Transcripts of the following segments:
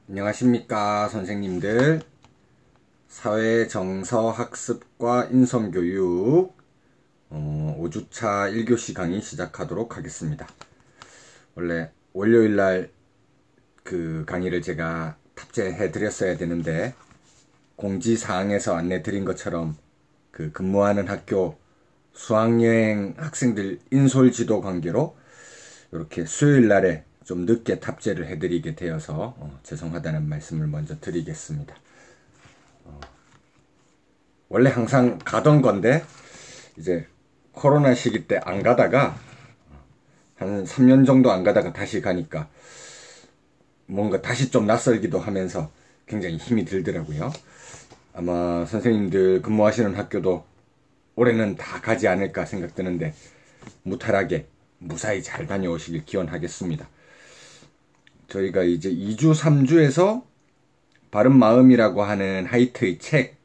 안녕하십니까 선생님들. 사회정서학습과 인성교육 5주차 1교시 강의 시작하도록 하겠습니다. 원래 월요일날 그 강의를 제가 탑재해 드렸어야 되는데 공지사항에서 안내 드린 것처럼 그 근무하는 학교 수학여행 학생들 인솔지도 관계로 이렇게 수요일날에 좀 늦게 탑재를 해드리게 되어서 죄송하다는 말씀을 먼저 드리겠습니다. 원래 항상 가던 건데 이제 코로나 시기 때 안 가다가 한 3년 정도 안 가다가 다시 가니까 뭔가 다시 좀 낯설기도 하면서 굉장히 힘이 들더라고요. 아마 선생님들 근무하시는 학교도 올해는 다 가지 않을까 생각드는데 무탈하게 무사히 잘 다녀오시길 기원하겠습니다. 저희가 이제 2주, 3주에서 바른마음이라고 하는 하이트의 책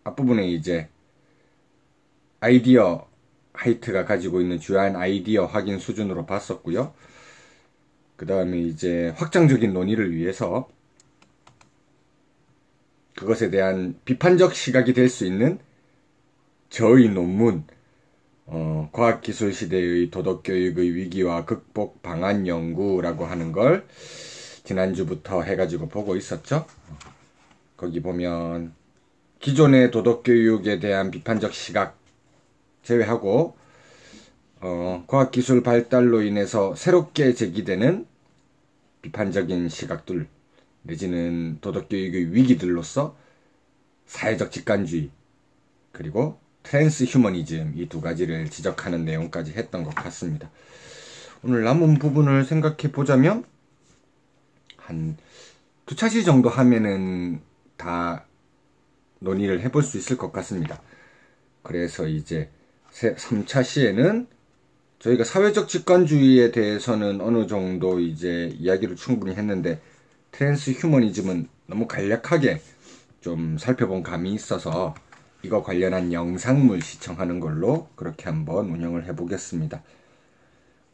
앞부분에 이제 아이디어, 하이트가 가지고 있는 주요한 아이디어 확인 수준으로 봤었고요. 그 다음에 이제 확장적인 논의를 위해서 그것에 대한 비판적 시각이 될 수 있는 저의 논문, 과학기술 시대의 도덕교육의 위기와 극복 방안 연구라고 하는 걸 지난주부터 해가지고 보고 있었죠. 거기 보면 기존의 도덕교육에 대한 비판적 시각 제외하고 과학기술 발달로 인해서 새롭게 제기되는 비판적인 시각들 내지는 도덕교육의 위기들로서 사회적 직관주의 그리고 트랜스 휴머니즘 이 두 가지를 지적하는 내용까지 했던 것 같습니다. 오늘 남은 부분을 생각해 보자면 한 2차시 정도 하면은 다 논의를 해볼 수 있을 것 같습니다. 그래서 이제 3차 시에는 저희가 사회적 직관주의에 대해서는 어느 정도 이제 이야기를 충분히 했는데 트랜스 휴머니즘은 너무 간략하게 좀 살펴본 감이 있어서 이거 관련한 영상물 시청하는 걸로 그렇게 한번 운영을 해보겠습니다.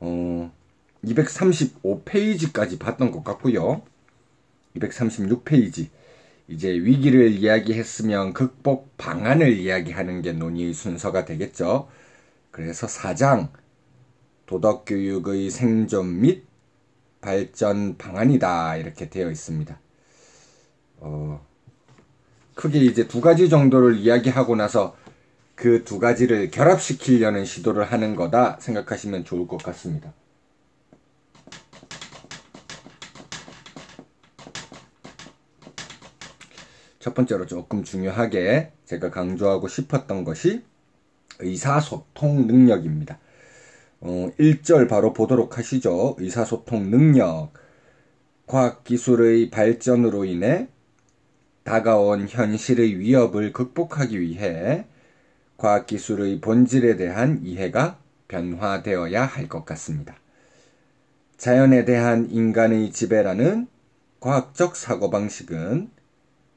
235페이지까지 봤던 것 같고요. 236페이지 이제 위기를 이야기했으면 극복 방안을 이야기하는 게 논의의 순서가 되겠죠. 그래서 4장 도덕교육의 생존 및 발전 방안이다 이렇게 되어 있습니다. 크게 이제 2가지 정도를 이야기하고 나서 그 2가지를 결합시키려는 시도를 하는 거다 생각하시면 좋을 것 같습니다. 첫 번째로 조금 중요하게 제가 강조하고 싶었던 것이 의사소통 능력입니다. 1절 바로 보도록 하시죠. 의사소통 능력. 과학기술의 발전으로 인해 다가온 현실의 위협을 극복하기 위해 과학기술의 본질에 대한 이해가 변화되어야 할 것 같습니다. 자연에 대한 인간의 지배라는 과학적 사고방식은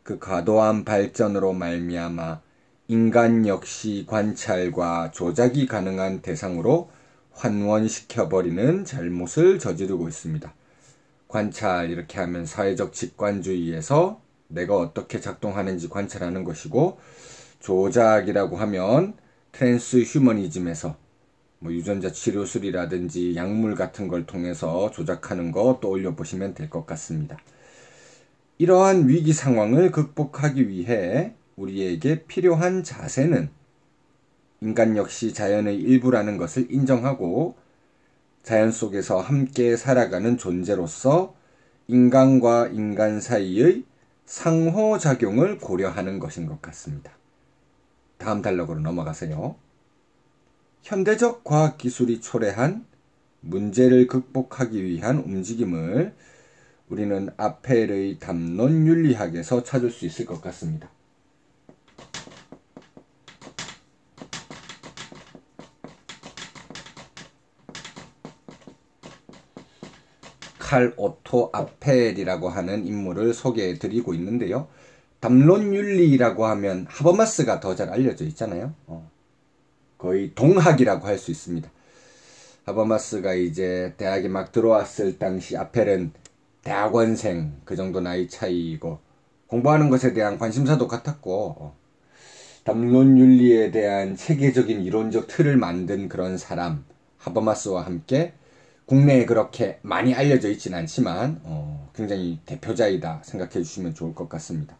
그 과도한 발전으로 말미암아 인간 역시 관찰과 조작이 가능한 대상으로 환원시켜버리는 잘못을 저지르고 있습니다. 관찰 이렇게 하면 사회적 직관주의에서 내가 어떻게 작동하는지 관찰하는 것이고 조작이라고 하면 트랜스 휴머니즘에서 유전자 치료술이라든지 약물 같은 걸 통해서 조작하는 거 떠올려 보시면 될 것 같습니다. 이러한 위기 상황을 극복하기 위해 우리에게 필요한 자세는 인간 역시 자연의 일부라는 것을 인정하고 자연 속에서 함께 살아가는 존재로서 인간과 인간 사이의 상호작용을 고려하는 것인 것 같습니다. 다음 단락으로 넘어가세요. 현대적 과학기술이 초래한 문제를 극복하기 위한 움직임을 우리는 아펠의 담론윤리학에서 찾을 수 있을 것 같습니다. 칼 오토 아펠이라고 하는 인물을 소개해 드리고 있는데요. 담론윤리라고 하면 하버마스가 더 잘 알려져 있잖아요. 거의 동학이라고 할 수 있습니다. 하버마스가 이제 대학에 막 들어왔을 당시 아펠은 대학원생 그 정도 나이 차이고 공부하는 것에 대한 관심사도 같았고 담론윤리에 대한 체계적인 이론적 틀을 만든 그런 사람 하버마스와 함께 국내에 그렇게 많이 알려져 있진 않지만 굉장히 대표자이다 생각해 주시면 좋을 것 같습니다.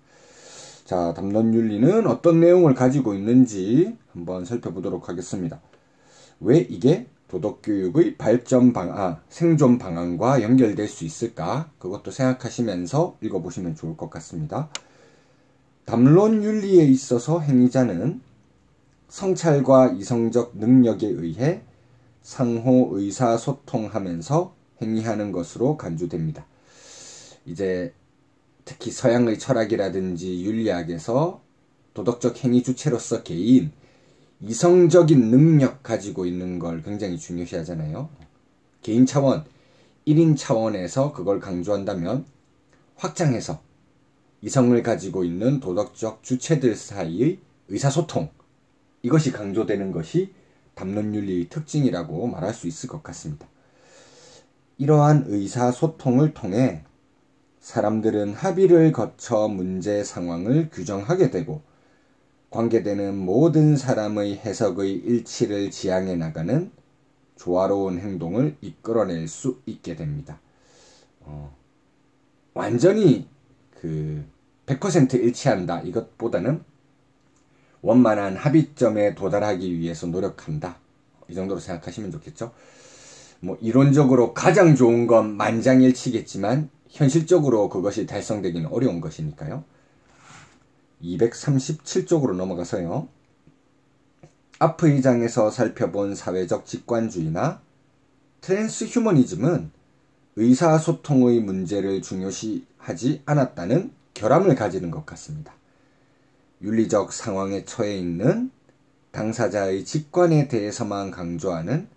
자, 담론윤리는 어떤 내용을 가지고 있는지 한번 살펴보도록 하겠습니다. 왜 이게 도덕교육의 발전 방안, 생존 방안과 연결될 수 있을까? 그것도 생각하시면서 읽어보시면 좋을 것 같습니다. 담론윤리에 있어서 행위자는 성찰과 이성적 능력에 의해 상호 의사소통하면서 행위하는 것으로 간주됩니다. 이제 특히 서양의 철학이라든지 윤리학에서 도덕적 행위 주체로서 개인, 이성적인 능력 가지고 있는 걸 굉장히 중요시 하잖아요. 개인 차원, 1인 차원에서 그걸 강조한다면 확장해서 이성을 가지고 있는 도덕적 주체들 사이의 의사소통, 이것이 강조되는 것이 담론윤리의 특징이라고 말할 수 있을 것 같습니다. 이러한 의사소통을 통해 사람들은 합의를 거쳐 문제 상황을 규정하게 되고 관계되는 모든 사람의 해석의 일치를 지향해 나가는 조화로운 행동을 이끌어낼 수 있게 됩니다. 완전히 100% 일치한다 이것보다는 원만한 합의점에 도달하기 위해서 노력한다. 이 정도로 생각하시면 좋겠죠. 뭐 이론적으로 가장 좋은 건 만장일치겠지만 현실적으로 그것이 달성되기는 어려운 것이니까요. 237쪽으로 넘어가서요. 앞의 장에서 살펴본 사회적 직관주의나 트랜스휴머니즘은 의사소통의 문제를 중요시하지 않았다는 결함을 가지는 것 같습니다. 윤리적 상황에 처해 있는 당사자의 직관에 대해서만 강조하는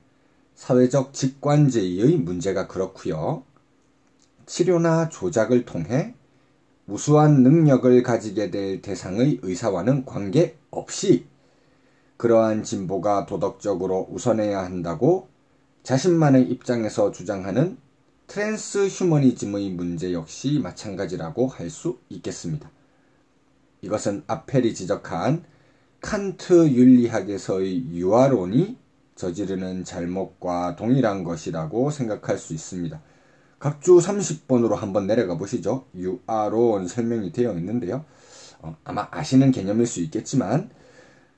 사회적 직관주의의 문제가 그렇고요. 치료나 조작을 통해 우수한 능력을 가지게 될 대상의 의사와는 관계없이 그러한 진보가 도덕적으로 우선해야 한다고 자신만의 입장에서 주장하는 트랜스휴머니즘의 문제 역시 마찬가지라고 할 수 있겠습니다. 이것은 아펠이 지적한 칸트 윤리학에서의 유아론이 저지르는 잘못과 동일한 것이라고 생각할 수 있습니다. 각주 30번으로 한번 내려가 보시죠. 유아론 설명이 되어 있는데요. 아마 아시는 개념일 수 있겠지만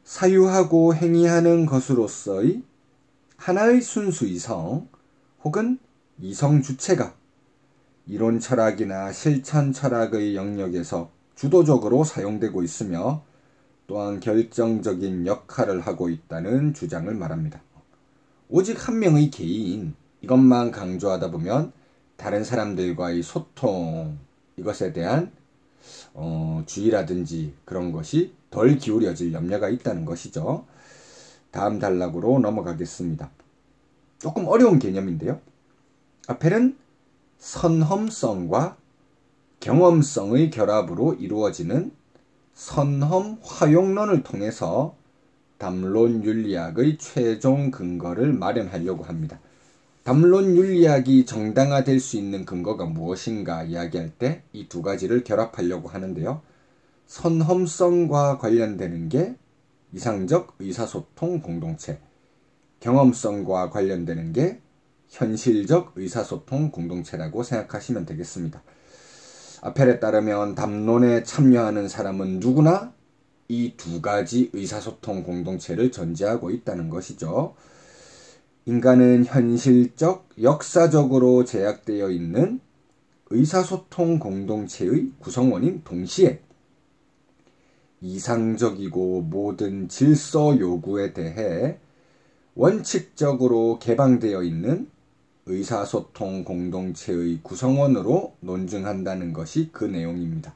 사유하고 행위하는 것으로서의 하나의 순수 이성 혹은 이성 주체가 이론 철학이나 실천 철학의 영역에서 주도적으로 사용되고 있으며 또한 결정적인 역할을 하고 있다는 주장을 말합니다. 오직 한 명의 개인, 이것만 강조하다 보면 다른 사람들과의 소통, 이것에 대한 주의라든지 그런 것이 덜 기울여질 염려가 있다는 것이죠. 다음 단락으로 넘어가겠습니다. 조금 어려운 개념인데요. 아펠은 선험성과 경험성의 결합으로 이루어지는 선험 화용론을 통해서 담론 윤리학의 최종 근거를 마련하려고 합니다. 담론 윤리학이 정당화될 수 있는 근거가 무엇인가 이야기할 때 이 두 가지를 결합하려고 하는데요. 선험성과 관련되는 게 이상적 의사소통 공동체, 경험성과 관련되는 게 현실적 의사소통 공동체라고 생각하시면 되겠습니다. 아펠에 따르면 담론에 참여하는 사람은 누구나 이 두 가지 의사소통 공동체를 전제하고 있다는 것이죠. 인간은 현실적, 역사적으로 제약되어 있는 의사소통 공동체의 구성원인 동시에 이상적이고 모든 질서 요구에 대해 원칙적으로 개방되어 있는 의사소통 공동체의 구성원으로 논증한다는 것이 그 내용입니다.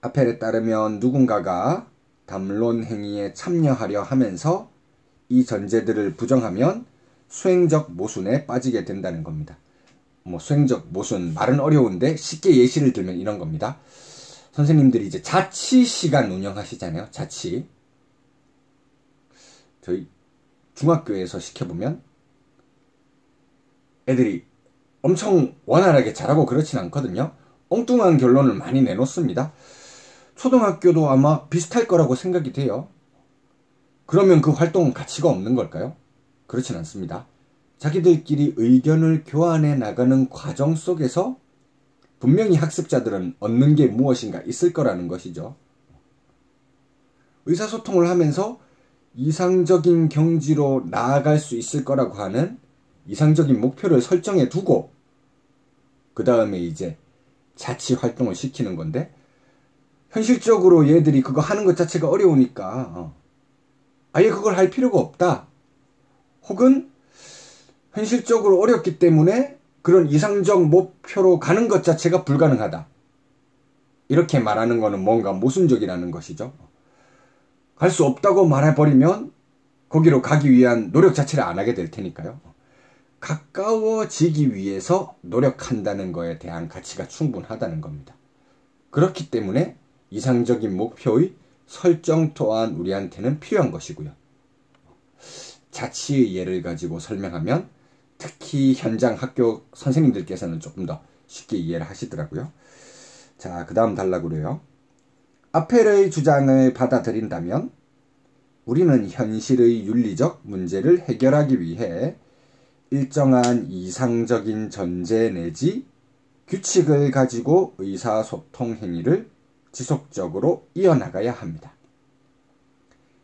아펠에 따르면 누군가가 담론 행위에 참여하려 하면서 이 전제들을 부정하면 수행적 모순에 빠지게 된다는 겁니다. 수행적 모순, 말은 어려운데 쉽게 예시를 들면 이런 겁니다. 선생님들이 이제 자치 시간 운영하시잖아요. 자치. 저희 중학교에서 시켜보면 애들이 엄청 원활하게 잘하고 그렇진 않거든요. 엉뚱한 결론을 많이 내놓습니다. 초등학교도 아마 비슷할 거라고 생각이 돼요. 그러면 그 활동은 가치가 없는 걸까요? 그렇진 않습니다. 자기들끼리 의견을 교환해 나가는 과정 속에서 분명히 학습자들은 얻는 게 무엇인가 있을 거라는 것이죠. 의사소통을 하면서 이상적인 경지로 나아갈 수 있을 거라고 하는 이상적인 목표를 설정해 두고 그 다음에 이제 자치 활동을 시키는 건데, 현실적으로 얘들이 그거 하는 것 자체가 어려우니까 아예 그걸 할 필요가 없다. 혹은 현실적으로 어렵기 때문에 그런 이상적 목표로 가는 것 자체가 불가능하다. 이렇게 말하는 거는 뭔가 모순적이라는 것이죠. 갈 수 없다고 말해버리면 거기로 가기 위한 노력 자체를 안 하게 될 테니까요. 가까워지기 위해서 노력한다는 거에 대한 가치가 충분하다는 겁니다. 그렇기 때문에 이상적인 목표의 설정 또한 우리한테는 필요한 것이고요. 자치의 예를 가지고 설명하면 특히 현장 학교 선생님들께서는 조금 더 쉽게 이해를 하시더라고요. 자, 그 다음 단락으로요. 앞에의 주장을 받아들인다면 우리는 현실의 윤리적 문제를 해결하기 위해 일정한 이상적인 전제 내지 규칙을 가지고 의사소통 행위를 지속적으로 이어나가야 합니다.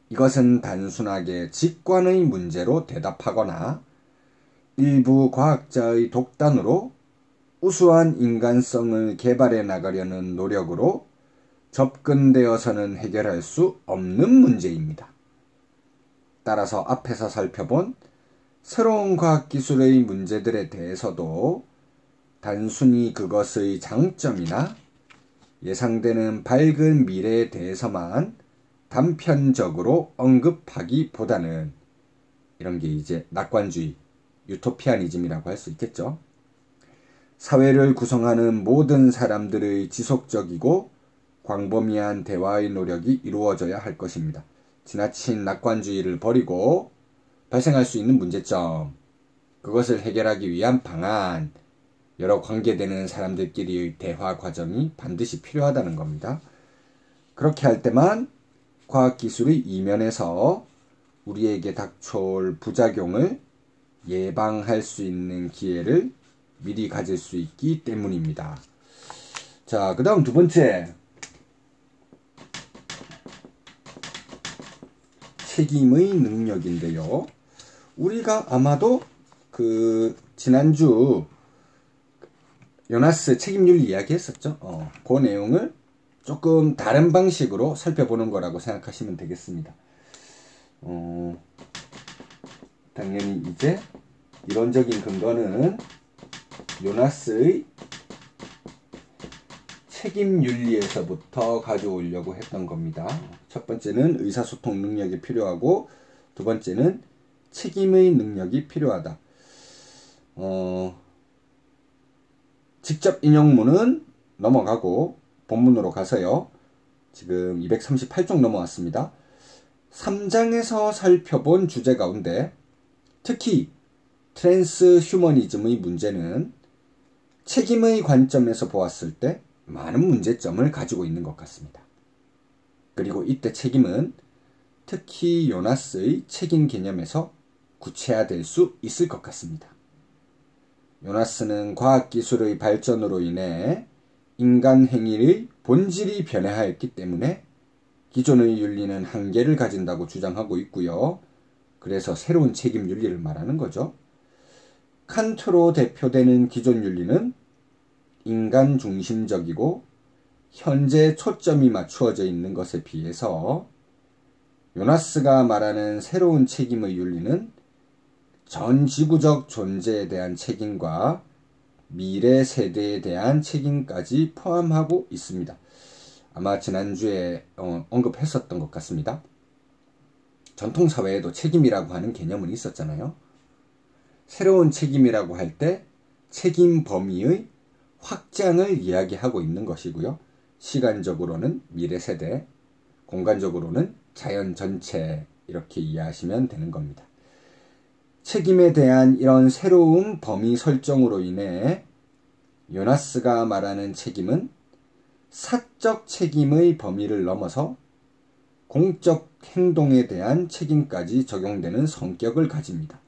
이것은 단순하게 직관의 문제로 대답하거나 일부 과학자의 독단으로 우수한 인간성을 개발해 나가려는 노력으로 접근되어서는 해결할 수 없는 문제입니다. 따라서 앞에서 살펴본 새로운 과학기술의 문제들에 대해서도 단순히 그것의 장점이나 예상되는 밝은 미래에 대해서만 단편적으로 언급하기보다는, 이런 게 이제 낙관주의, 유토피아니즘이라고 할 수 있겠죠. 사회를 구성하는 모든 사람들의 지속적이고 광범위한 대화의 노력이 이루어져야 할 것입니다. 지나친 낙관주의를 버리고 발생할 수 있는 문제점, 그것을 해결하기 위한 방안, 여러 관계되는 사람들끼리의 대화 과정이 반드시 필요하다는 겁니다. 그렇게 할 때만 과학기술의 이면에서 우리에게 닥쳐올 부작용을 예방할 수 있는 기회를 미리 가질 수 있기 때문입니다. 자, 그 다음 두 번째, 책임의 능력인데요. 우리가 아마도 지난주 요나스 책임윤리 이야기 했었죠. 그 내용을 조금 다른 방식으로 살펴보는 거라고 생각하시면 되겠습니다. 당연히 이제 이론적인 근거는 요나스의 책임윤리에서부터 가져오려고 했던 겁니다. 첫 번째는 의사소통 능력이 필요하고, 두 번째는 책임의 능력이 필요하다. 직접 인용문은 넘어가고 본문으로 가서요. 지금 238쪽 넘어왔습니다. 3장에서 살펴본 주제 가운데 특히 트랜스휴머니즘의 문제는 책임의 관점에서 보았을 때 많은 문제점을 가지고 있는 것 같습니다. 그리고 이때 책임은 특히 요나스의 책임 개념에서 구체화될 수 있을 것 같습니다. 요나스는 과학기술의 발전으로 인해 인간 행위의 본질이 변화하였기 때문에 기존의 윤리는 한계를 가진다고 주장하고 있고요. 그래서 새로운 책임 윤리를 말하는 거죠. 칸트로 대표되는 기존 윤리는 인간 중심적이고 현재 초점이 맞추어져 있는 것에 비해서 요나스가 말하는 새로운 책임의 윤리는 전 지구적 존재에 대한 책임과 미래 세대에 대한 책임까지 포함하고 있습니다. 아마 지난주에 언급했었던 것 같습니다. 전통사회에도 책임이라고 하는 개념은 있었잖아요. 새로운 책임이라고 할 때 책임 범위의 확장을 이야기하고 있는 것이고요. 시간적으로는 미래 세대, 공간적으로는 자연 전체, 이렇게 이해하시면 되는 겁니다. 책임에 대한 이런 새로운 범위 설정으로 인해 요나스가 말하는 책임은 사적 책임의 범위를 넘어서 공적 행동에 대한 책임까지 적용되는 성격을 가집니다.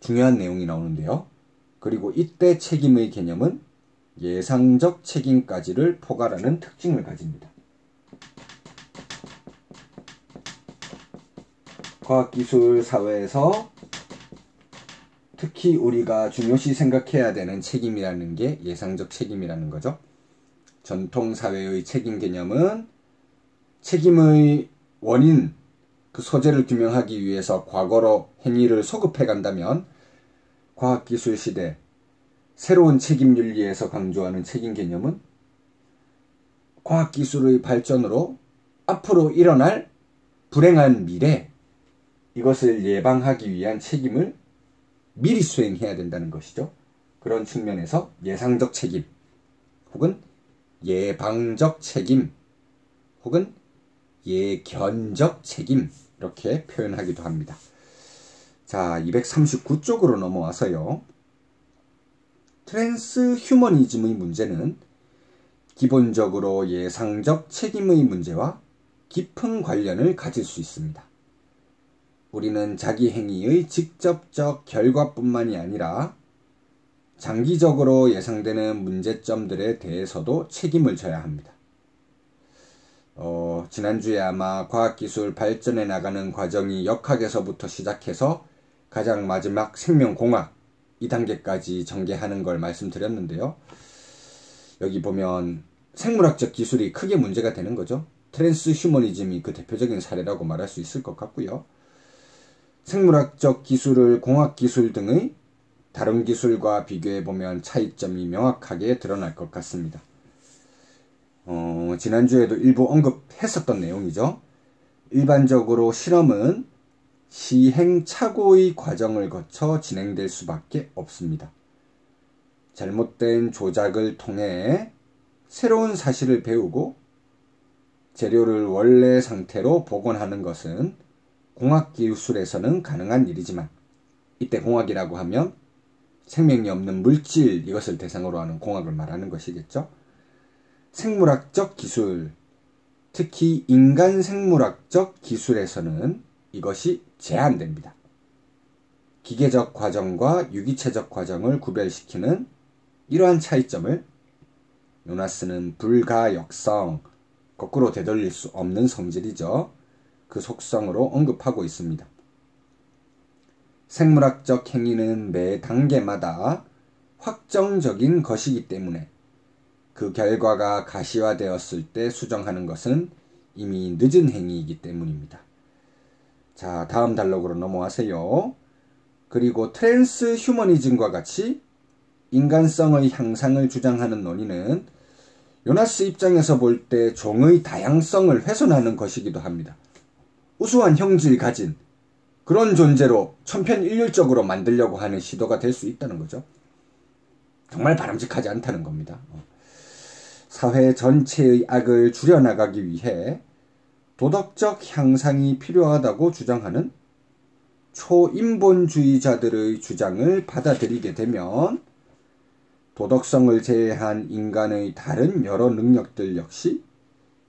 중요한 내용이 나오는데요. 그리고 이때 책임의 개념은 예상적 책임까지를 포괄하는 특징을 가집니다. 과학기술 사회에서 특히 우리가 중요시 생각해야 되는 책임이라는 게 예상적 책임이라는 거죠. 전통 사회의 책임 개념은 책임의 원인, 그 소재를 규명하기 위해서 과거로 행위를 소급해 간다면 과학기술 시대 새로운 책임 윤리에서 강조하는 책임 개념은 과학기술의 발전으로 앞으로 일어날 불행한 미래, 이것을 예방하기 위한 책임을 미리 수행해야 된다는 것이죠. 그런 측면에서 예상적 책임 혹은 예방적 책임 혹은 예견적 책임 이렇게 표현하기도 합니다. 자, 239쪽으로 넘어와서요. 트랜스휴머니즘의 문제는 기본적으로 예상적 책임의 문제와 깊은 관련을 가질 수 있습니다. 우리는 자기 행위의 직접적 결과뿐만이 아니라 장기적으로 예상되는 문제점들에 대해서도 책임을 져야 합니다. 지난주에 아마 과학기술 발전해 나가는 과정이 역학에서부터 시작해서 가장 마지막 생명공학 2단계까지 전개하는 걸 말씀드렸는데요. 여기 보면 생물학적 기술이 크게 문제가 되는 거죠. 트랜스휴머니즘이 그 대표적인 사례라고 말할 수 있을 것 같고요. 생물학적 기술을 공학기술 등의 다른 기술과 비교해보면 차이점이 명확하게 드러날 것 같습니다. 지난주에도 일부 언급했었던 내용이죠. 일반적으로 실험은 시행착오의 과정을 거쳐 진행될 수밖에 없습니다. 잘못된 조작을 통해 새로운 사실을 배우고 재료를 원래 상태로 복원하는 것은 공학기술에서는 가능한 일이지만, 이때 공학이라고 하면 생명이 없는 물질, 이것을 대상으로 하는 공학을 말하는 것이겠죠. 생물학적 기술, 특히 인간 생물학적 기술에서는 이것이 제한됩니다. 기계적 과정과 유기체적 과정을 구별시키는 이러한 차이점을 요나스는 불가역성, 거꾸로 되돌릴 수 없는 성질이죠. 그 속성으로 언급하고 있습니다. 생물학적 행위는 매 단계마다 확정적인 것이기 때문에 그 결과가 가시화되었을 때 수정하는 것은 이미 늦은 행위이기 때문입니다. 자, 다음 단락으로 넘어가세요. 그리고 트랜스휴머니즘과 같이 인간성의 향상을 주장하는 논의는 요나스 입장에서 볼 때 종의 다양성을 훼손하는 것이기도 합니다. 우수한 형질 가진 그런 존재로 천편일률적으로 만들려고 하는 시도가 될 수 있다는 거죠. 정말 바람직하지 않다는 겁니다. 사회 전체의 악을 줄여나가기 위해 도덕적 향상이 필요하다고 주장하는 초인본주의자들의 주장을 받아들이게 되면 도덕성을 제외한 인간의 다른 여러 능력들 역시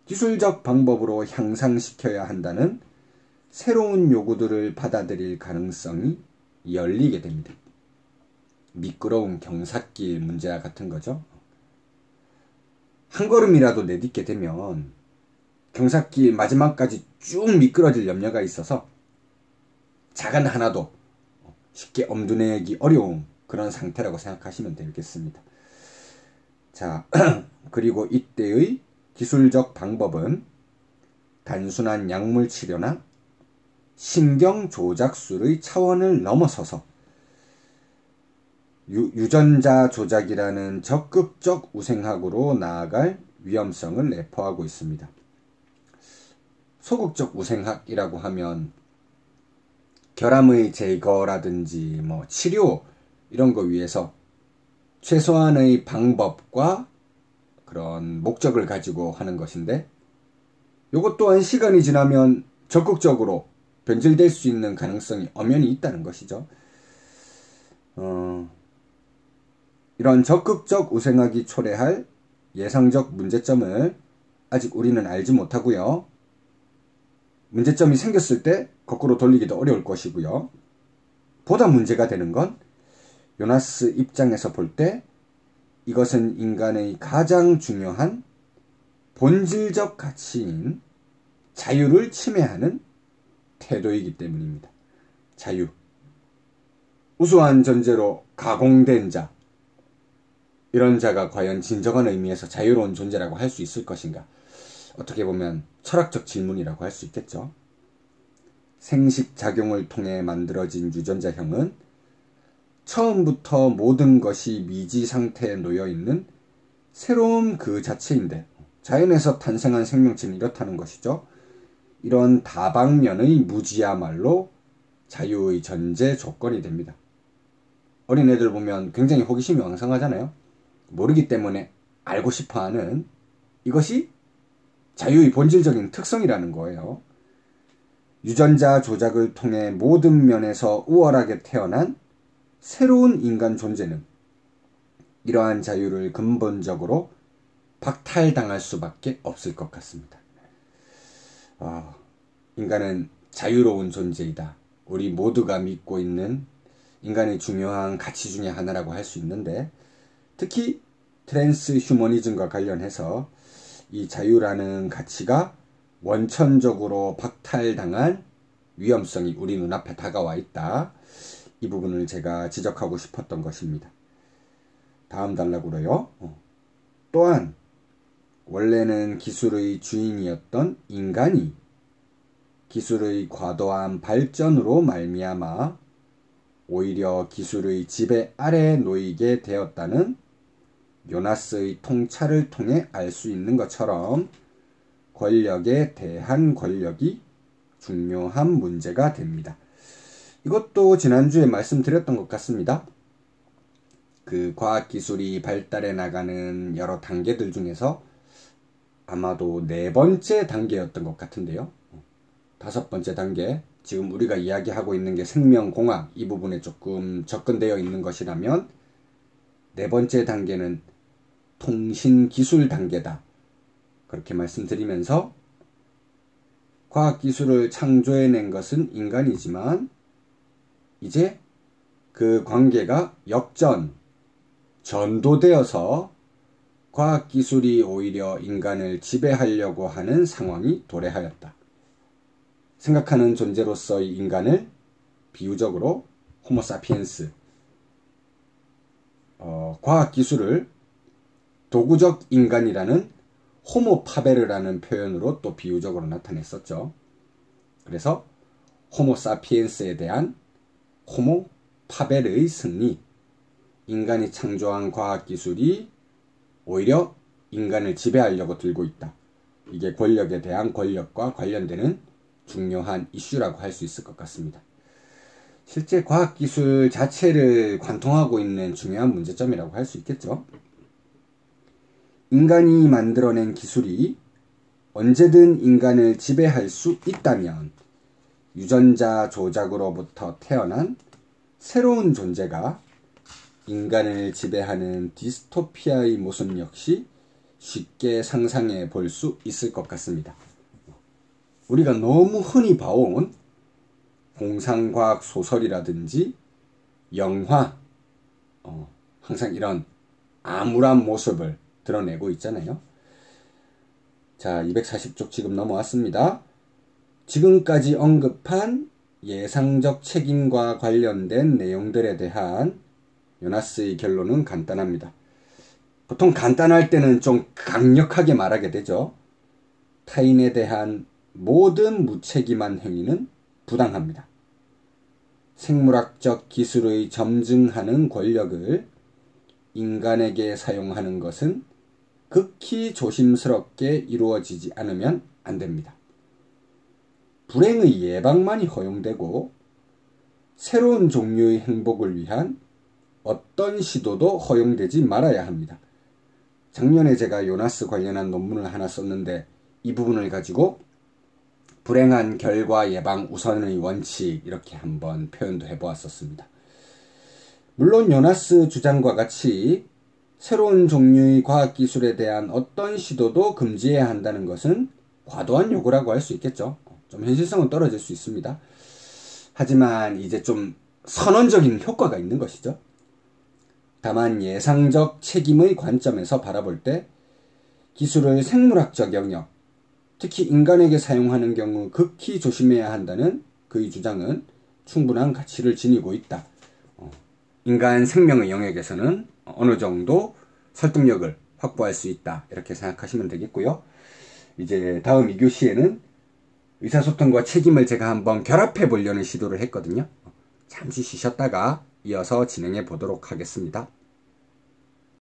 기술적 방법으로 향상시켜야 한다는 새로운 요구들을 받아들일 가능성이 열리게 됩니다. 미끄러운 경사길 문제와 같은 거죠. 한 걸음이라도 내딛게 되면 경사길 마지막까지 쭉 미끄러질 염려가 있어서 자간 하나도 쉽게 엄두내기 어려운 그런 상태라고 생각하시면 되겠습니다. 자, 그리고 이때의 기술적 방법은 단순한 약물 치료나 신경 조작술의 차원을 넘어서서 유전자 조작이라는 적극적 우생학으로 나아갈 위험성을 내포하고 있습니다. 소극적 우생학이라고 하면 결함의 제거라든지 치료 이런 거 위해서 최소한의 방법과 그런 목적을 가지고 하는 것인데, 이것 또한 시간이 지나면 적극적으로 변질될 수 있는 가능성이 엄연히 있다는 것이죠. 이런 적극적 우생학이 초래할 예상적 문제점을 아직 우리는 알지 못하고요. 문제점이 생겼을 때 거꾸로 돌리기도 어려울 것이고요. 보다 문제가 되는 건 요나스 입장에서 볼 때 이것은 인간의 가장 중요한 본질적 가치인 자유를 침해하는 태도이기 때문입니다. 자유. 우수한 존재로 가공된 자. 이런 자가 과연 진정한 의미에서 자유로운 존재라고 할 수 있을 것인가? 어떻게 보면 철학적 질문이라고 할 수 있겠죠. 생식작용을 통해 만들어진 유전자형은 처음부터 모든 것이 미지 상태에 놓여있는 새로운 그 자체인데 자연에서 탄생한 생명체는 이렇다는 것이죠. 이런 다방면의 무지야말로 자유의 전제 조건이 됩니다. 어린애들 보면 굉장히 호기심이 왕성하잖아요. 모르기 때문에 알고 싶어하는 이것이 자유의 본질적인 특성이라는 거예요. 유전자 조작을 통해 모든 면에서 우월하게 태어난 새로운 인간 존재는 이러한 자유를 근본적으로 박탈당할 수밖에 없을 것 같습니다. 인간은 자유로운 존재이다. 우리 모두가 믿고 있는 인간의 중요한 가치 중에 하나라고 할 수 있는데 특히 트랜스 휴머니즘과 관련해서 이 자유라는 가치가 원천적으로 박탈당할 위험성이 우리 눈앞에 다가와 있다. 이 부분을 제가 지적하고 싶었던 것입니다. 다음 단락으로요. 또한 원래는 기술의 주인이었던 인간이 기술의 과도한 발전으로 말미암아 오히려 기술의 지배 아래에 놓이게 되었다는 요나스의 통찰을 통해 알 수 있는 것처럼 권력에 대한 권력이 중요한 문제가 됩니다. 이것도 지난주에 말씀드렸던 것 같습니다. 그 과학기술이 발달해 나가는 여러 단계들 중에서 아마도 4번째 단계였던 것 같은데요. 5번째 단계, 지금 우리가 이야기하고 있는 게 생명공학 이 부분에 조금 접근되어 있는 것이라면 4번째 단계는 통신기술 단계다. 그렇게 말씀드리면서 과학기술을 창조해낸 것은 인간이지만 이제 그 관계가 전도되어서 과학기술이 오히려 인간을 지배하려고 하는 상황이 도래하였다. 생각하는 존재로서의 인간을 비유적으로 호모사피엔스, 과학기술을 도구적 인간이라는 호모파베르라는 표현으로 또 비유적으로 나타냈었죠. 그래서 호모사피엔스에 대한 호모파베르의 승리, 인간이 창조한 과학기술이 오히려 인간을 지배하려고 들고 있다. 이게 권력에 대한 권력과 관련되는 중요한 이슈라고 할 수 있을 것 같습니다. 실제 과학기술 자체를 관통하고 있는 중요한 문제점이라고 할 수 있겠죠. 인간이 만들어낸 기술이 언제든 인간을 지배할 수 있다면 유전자 조작으로부터 태어난 새로운 존재가 인간을 지배하는 디스토피아의 모습 역시 쉽게 상상해 볼 수 있을 것 같습니다. 우리가 너무 흔히 봐온 공상과학 소설이라든지 영화, 항상 이런 암울한 모습을 드러내고 있잖아요. 자, 240쪽 지금 넘어왔습니다. 지금까지 언급한 예상적 책임과 관련된 내용들에 대한 요나스의 결론은 간단합니다. 보통 간단할 때는 좀 강력하게 말하게 되죠. 타인에 대한 모든 무책임한 행위는 부당합니다. 생물학적 기술의 점증하는 권력을 인간에게 사용하는 것은 극히 조심스럽게 이루어지지 않으면 안 됩니다. 불행의 예방만이 허용되고 새로운 종류의 행복을 위한 어떤 시도도 허용되지 말아야 합니다. 작년에 제가 요나스 관련한 논문을 하나 썼는데 이 부분을 가지고 불행한 결과 예방 우선의 원칙 이렇게 한번 표현도 해보았었습니다. 물론 요나스 주장과 같이 새로운 종류의 과학기술에 대한 어떤 시도도 금지해야 한다는 것은 과도한 요구라고 할 수 있겠죠. 좀 현실성은 떨어질 수 있습니다. 하지만 이제 좀 선언적인 효과가 있는 것이죠. 다만 예상적 책임의 관점에서 바라볼 때 기술을 생물학적 영역, 특히 인간에게 사용하는 경우 극히 조심해야 한다는 그의 주장은 충분한 가치를 지니고 있다. 인간 생명의 영역에서는 어느 정도 설득력을 확보할 수 있다. 이렇게 생각하시면 되겠고요. 이제 다음 2교시에는 의사소통과 책임을 제가 한번 결합해 보려는 시도를 했거든요. 잠시 쉬셨다가 이어서 진행해 보도록 하겠습니다.